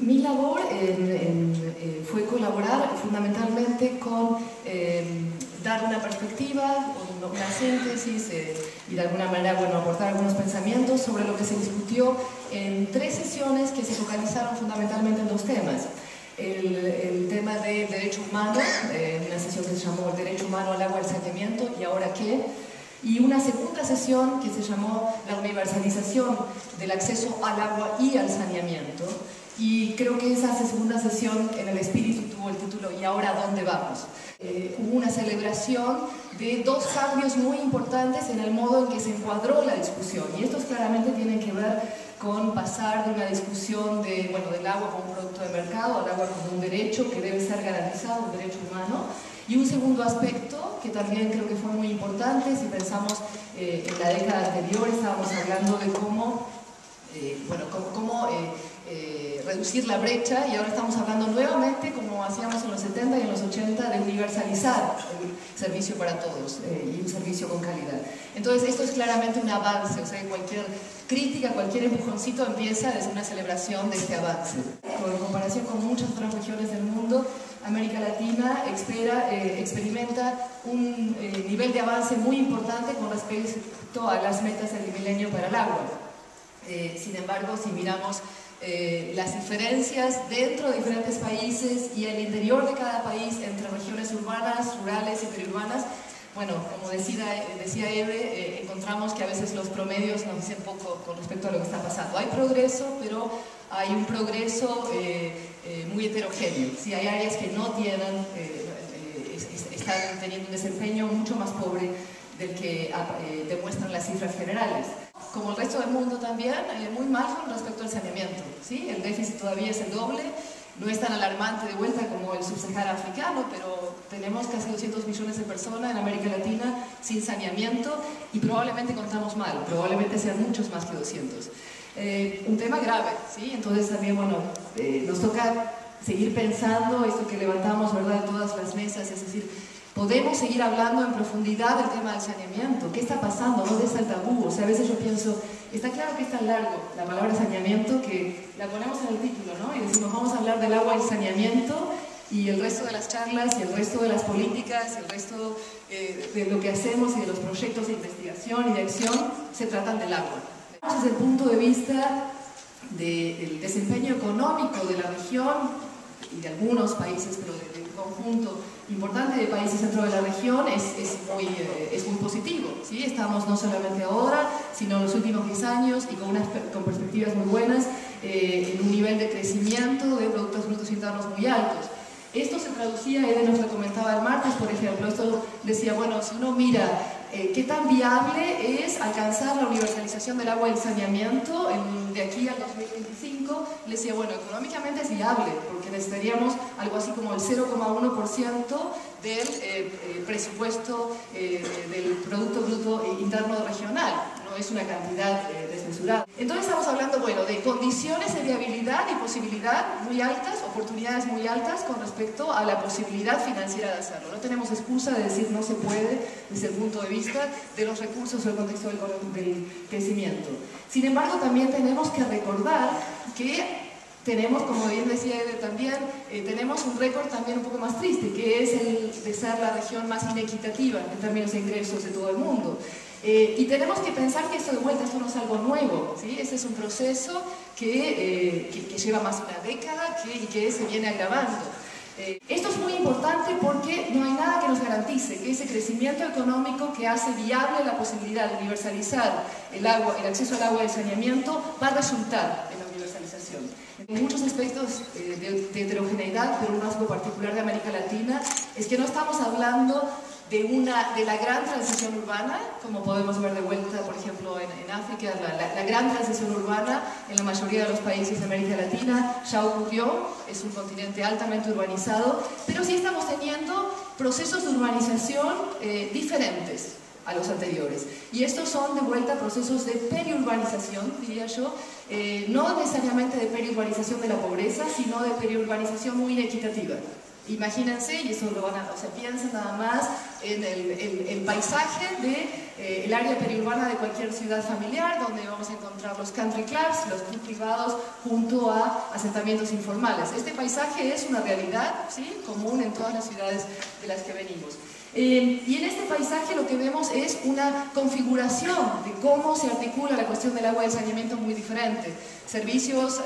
Mi labor fue colaborar fundamentalmente con dar una perspectiva, una síntesis y de alguna manera aportar algunos pensamientos sobre lo que se discutió en 3 sesiones que se focalizaron fundamentalmente en 2 temas. El tema de derecho humano, una sesión que se llamó El derecho humano al agua y al saneamiento, ¿y ahora qué? Y una segunda sesión que se llamó La universalización del acceso al agua y al saneamiento. Y creo que esa segunda sesión en el espíritu tuvo el título ¿Y ahora dónde vamos? Hubo una celebración de 2 cambios muy importantes en el modo en que se encuadró la discusión. Y estos claramente tienen que ver con pasar de una discusión del agua como un producto de mercado al agua como un derecho que debe ser garantizado, un derecho humano. Y un segundo aspecto que también creo que fue muy importante, si pensamos en la década anterior, estábamos hablando de cómo reducir la brecha, y ahora estamos hablando nuevamente, como hacíamos en los 70 y en los 80, de universalizar el servicio para todos y un servicio con calidad. Entonces esto es claramente un avance, o sea, cualquier crítica, cualquier empujoncito empieza desde una celebración de este avance. En comparación con muchas otras regiones del mundo, América Latina experimenta un nivel de avance muy importante con respecto a las metas del milenio para el agua. Sin embargo, si miramos las diferencias dentro de diferentes países y el interior de cada país entre regiones urbanas, rurales y periurbanas, bueno, como decía Eve, encontramos que a veces los promedios nos dicen poco con respecto a lo que está pasando. Hay progreso, pero hay un progreso muy heterogéneo. Sí, hay áreas que no tienen, están teniendo un desempeño mucho más pobre del que demuestran las cifras generales. Como el resto del mundo también, muy mal con respecto al saneamiento, ¿sí? El déficit todavía es el doble, no es tan alarmante de vuelta como el subsahara africano, pero tenemos casi 200 millones de personas en América Latina sin saneamiento y probablemente contamos mal, probablemente sean muchos más que 200. Un tema grave, ¿sí? Entonces también, nos toca seguir pensando esto que levantamos, ¿verdad?, de todas las mesas, es decir, podemos seguir hablando en profundidad del tema del saneamiento. ¿Qué está pasando? ¿Dónde está el tabú? O sea, a veces yo pienso, está claro que es tan largo la palabra saneamiento que la ponemos en el título, ¿no? Y decimos, vamos a hablar del agua y saneamiento, y el resto de las charlas y el resto de las políticas, el resto de lo que hacemos y de los proyectos de investigación y de acción se tratan del agua. Desde el punto de vista del desempeño económico de la región y de algunos países, pero de un conjunto importante de países dentro de la región, es muy positivo, ¿sí? Estamos no solamente ahora, sino en los últimos 10 años y con perspectivas muy buenas, en un nivel de crecimiento de productos brutos internos muy altos. Esto se traducía, Ede nos lo comentaba el martes, por ejemplo, esto decía, bueno, si uno mira qué tan viable es alcanzar la universalización del agua y el saneamiento de aquí al 2025, le decía, bueno, económicamente es viable, porque necesitaríamos algo así como el 0,1% del presupuesto del Producto Bruto Interno Regional. No es una cantidad desmesurada. Entonces estamos hablando, de condiciones de viabilidad y posibilidad muy altas, oportunidades muy altas con respecto a la posibilidad financiera de hacerlo. No tenemos excusa de decir no se puede desde el punto de vista de los recursos o el contexto del crecimiento. Sin embargo, también tenemos que recordar que tenemos, como bien decía Eder también, tenemos un récord también un poco más triste, que es el de ser la región más inequitativa en términos de ingresos de todo el mundo. Y tenemos que pensar que esto de vuelta, esto no es algo nuevo, ¿sí? Ese es un proceso que lleva más de una década y que se viene agravando. Esto es muy importante porque no hay nada que nos garantice que ese crecimiento económico que hace viable la posibilidad de universalizar el acceso al agua y el saneamiento va a resultar en la universalización. En muchos aspectos de heterogeneidad, pero un rasgo particular de América Latina es que no estamos hablando de la gran transición urbana, como podemos ver de vuelta, por ejemplo, en África, la gran transición urbana en la mayoría de los países de América Latina ya ocurrió, es un continente altamente urbanizado, pero sí estamos teniendo procesos de urbanización diferentes a los anteriores. Y estos son de vuelta procesos de periurbanización, diría yo, no necesariamente de periurbanización de la pobreza, sino de periurbanización muy inequitativa. Imagínense, y eso lo van a, o sea, piensen nada más en el paisaje de el área periurbana de cualquier ciudad familiar, donde vamos a encontrar los country clubs, los clubs privados, junto a asentamientos informales. Este paisaje es una realidad, ¿sí?, común en todas las ciudades de las que venimos. Y en este paisaje lo que vemos es una configuración de cómo se articula la cuestión del agua y el saneamiento muy diferente. Servicios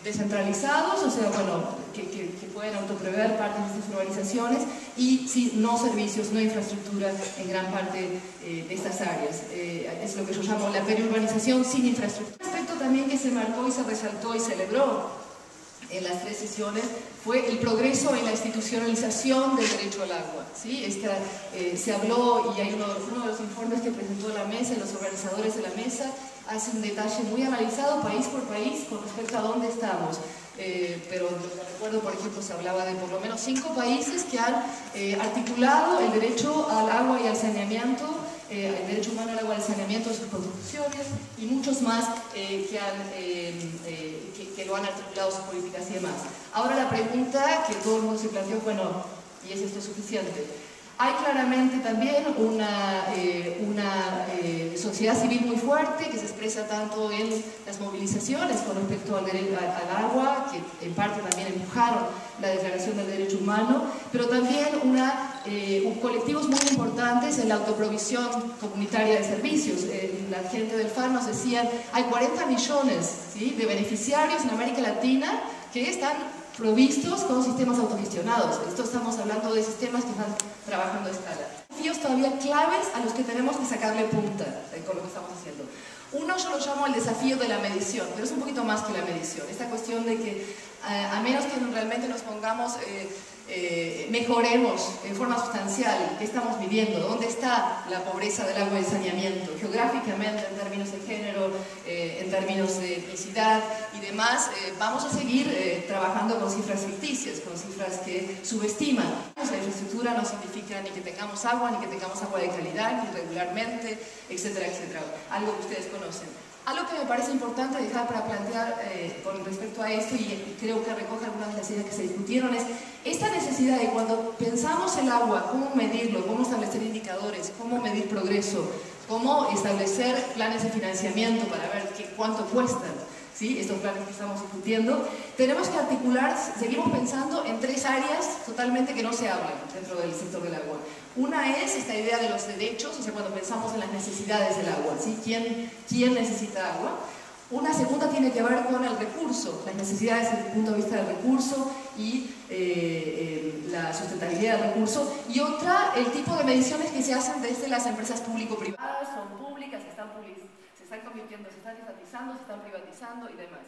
descentralizados, o sea, bueno, que pueden autoprever parte de estas urbanizaciones, y sí, no servicios, no infraestructura en gran parte de estas áreas. Es lo que yo llamo la periurbanización sin infraestructura. Un aspecto también que se marcó y se resaltó y celebró en las 3 sesiones fue el progreso en la institucionalización del derecho al agua, ¿sí? Se habló, y hay uno de los informes que presentó la mesa, y los organizadores de la mesa hace un detalle muy analizado país por país con respecto a dónde estamos. Pero lo que recuerdo, por ejemplo, se hablaba de por lo menos 5 países que han articulado el derecho al agua y al saneamiento, el derecho humano al agua y al saneamiento de sus constituciones, y muchos más que lo han articulado sus políticas y demás. Ahora la pregunta que todo el mundo se planteó, bueno, ¿y es esto suficiente? Hay claramente también una sociedad civil muy fuerte que se expresa tanto en las movilizaciones con respecto al agua, que en parte también empujaron la Declaración del Derecho Humano, pero también colectivos muy importantes en la autoprovisión comunitaria de servicios. La gente del FAR nos decían, hay 40 millones, ¿sí?, de beneficiarios en América Latina que están provistos con sistemas autogestionados. Esto estamos hablando de sistemas que están trabajando a escala. Desafíos todavía claves a los que tenemos que sacarle punta con lo que estamos haciendo. Uno yo lo llamo el desafío de la medición, pero es un poquito más que la medición. Esta cuestión de que a menos que realmente nos pongamos, mejoremos en forma sustancial qué estamos viviendo, dónde está la pobreza del agua y el saneamiento, geográficamente, en términos de género, en términos de etnicidad y demás, vamos a seguir trabajando con cifras ficticias, con cifras que subestiman. La infraestructura no significa ni que tengamos agua, ni que tengamos agua de calidad, ni regularmente, etcétera, etcétera. Algo que ustedes conocen. Algo que me parece importante dejar para plantear con respecto a esto, y creo que recoge algunas de las ideas que se discutieron, es esta necesidad de cuando pensamos el agua, cómo medirlo, cómo establecer indicadores, cómo medir progreso, cómo establecer planes de financiamiento para ver cuánto cuestan, ¿sí?, estos planes que estamos discutiendo. Tenemos que articular, seguimos pensando en 3 áreas totalmente que no se hablan dentro del sector del agua. Una es esta idea de los derechos, o sea, cuando pensamos en las necesidades del agua, ¿sí?, ¿quién necesita agua? Una segunda tiene que ver con el recurso, las necesidades desde el punto de vista del recurso y la sustentabilidad del recurso. Y otra, el tipo de mediciones que se hacen desde las empresas público-privadas, son públicas, se están convirtiendo, se están estatizando, se están privatizando y demás.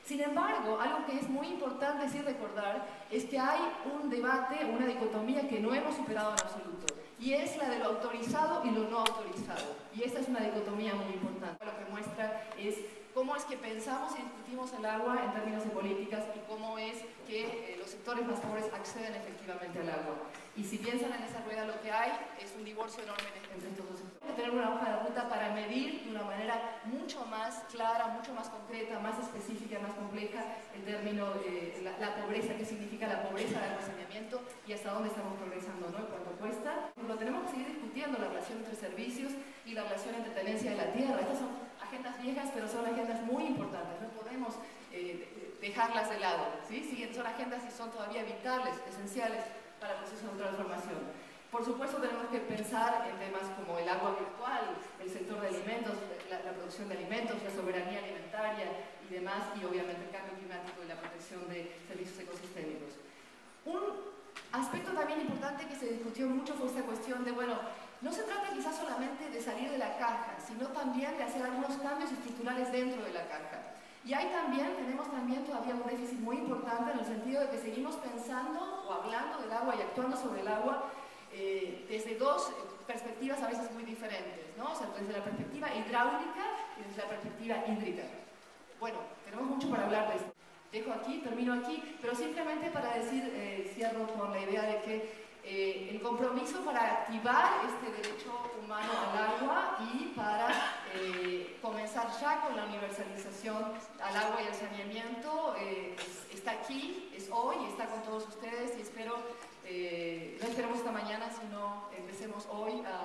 Sin embargo, algo que es muy importante sí recordar es que hay un debate, una dicotomía que no hemos superado en absoluto, y es la de lo autorizado y lo no autorizado. Y esta es una dicotomía muy importante. Lo que muestra es cómo es que pensamos y discutimos el agua en términos de políticas, y cómo es que los sectores más pobres acceden efectivamente al agua. Y si piensan en esa rueda, lo que hay es un divorcio enorme entre estos dos sectores. Hay que tener una hoja de ruta para medir de una manera mucho más clara, mucho más concreta, más específica, más compleja el término de la pobreza, qué significa la pobreza del saneamiento y hasta dónde estamos progresando, ¿no?, y cuánto cuesta. Lo tenemos que seguir discutiendo, la relación entre servicios y la relación entre tenencia de la tierra. Estas son agendas viejas, pero son agendas muy importantes, no podemos dejarlas de lado, ¿sí? Son agendas y son todavía vitales, esenciales para el proceso de transformación. Por supuesto, tenemos que pensar en temas como el agua virtual, el sector de alimentos, la producción de alimentos, la soberanía alimentaria y demás, y obviamente el cambio climático y la protección de servicios ecosistémicos. Un aspecto también importante que se discutió mucho fue esta cuestión de, bueno, no se trata quizás solamente de salir de la caja, sino también de hacer algunos cambios estructurales dentro de la caja. Y tenemos también todavía un déficit muy importante en el sentido de que seguimos pensando o hablando del agua y actuando sobre el agua desde 2 perspectivas a veces muy diferentes, ¿no? O sea, desde la perspectiva hidráulica y desde la perspectiva hídrica. Bueno, tenemos mucho para hablar de esto. Dejo aquí, termino aquí, pero simplemente para decir, cierro con la idea de que el compromiso para activar este derecho humano al agua y para comenzar empezar ya con la universalización al agua y al saneamiento. Está aquí, es hoy, está con todos ustedes y espero, no esperemos esta mañana, sino empecemos hoy a